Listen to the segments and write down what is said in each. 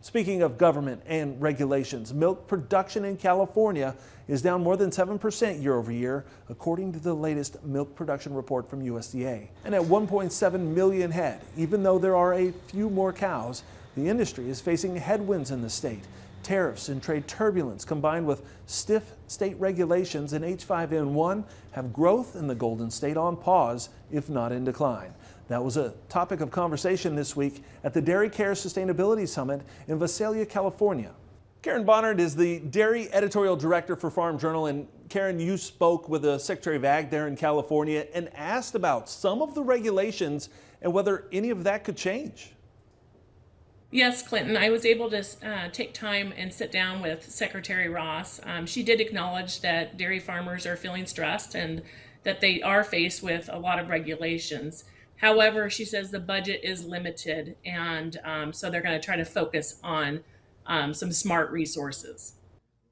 Speaking of government and regulations, milk production in California is down more than 7% year over year, according to the latest milk production report from USDA. And at 1.7 million head, even though there are a few more cows, the industry is facing headwinds in the state. Tariffs and trade turbulence combined with stiff state regulations and H5N1 have growth in the Golden State on pause, if not in decline. That was a topic of conversation this week at the Dairy Care Sustainability Summit in Visalia, California. Karen Bonnard is the Dairy Editorial Director for Farm Journal. And Karen, you spoke with the Secretary of Ag there in California and asked about some of the regulations and whether any of that could change. Yes, Clinton, I was able to take time and sit down with Secretary Ross. She did acknowledge that dairy farmers are feeling stressed and that they are faced with a lot of regulations. However, she says the budget is limited, and so they're going to try to focus on some smart resources.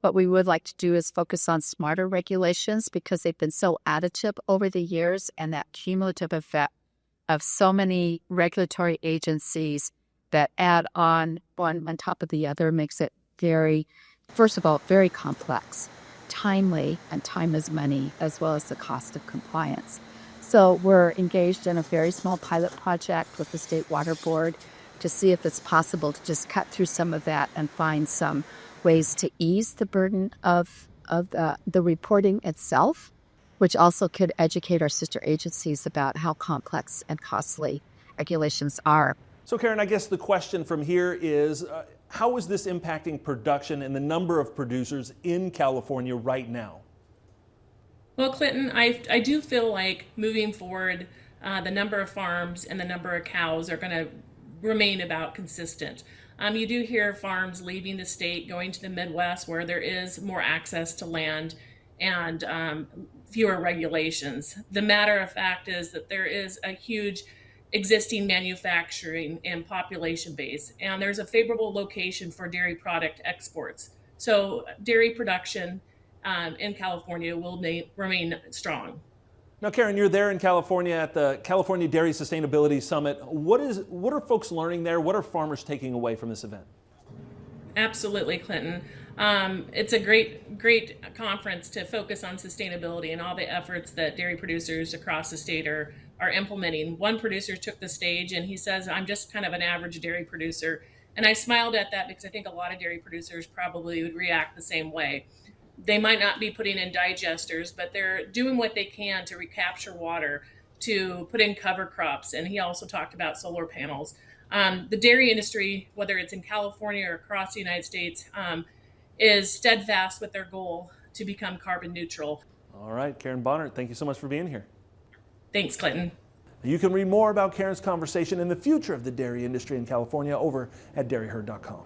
What we would like to do is focus on smarter regulations because they've been so additive over the years, and that cumulative effect of so many regulatory agencies that add on one on top of the other makes it very, first of all, very complex, timely, and time is money, as well as the cost of compliance. So we're engaged in a very small pilot project with the State Water Board to see if it's possible to just cut through some of that and find some ways to ease the burden of the reporting itself, which also could educate our sister agencies about how complex and costly regulations are. So Karen, I guess the question from here is, how is this impacting production and the number of producers in California right now? Well, Clinton, I do feel like moving forward, the number of farms and the number of cows are going to remain about consistent. You do hear farms leaving the state, going to the Midwest where there is more access to land and fewer regulations. The matter of fact is that there is a huge existing manufacturing and population base, and there's a favorable location for dairy product exports. So dairy production in California will remain strong. Now, Karen, you're there in California at the California Dairy Sustainability Summit. What are folks learning there? What are farmers taking away from this event? Absolutely, Clinton. It's a great conference to focus on sustainability and all the efforts that dairy producers across the state are implementing. One producer took the stage and he says, "I'm just kind of an average dairy producer." And I smiled at that because I think a lot of dairy producers probably would react the same way. They might not be putting in digesters, but they're doing what they can to recapture water, to put in cover crops. And he also talked about solar panels. The dairy industry, whether it's in California or across the United States, is steadfast with their goal to become carbon neutral. All right, Karen Bonnard, thank you so much for being here. Thanks, Clinton. You can read more about Karen's conversation and the future of the dairy industry in California over at dairyherd.com.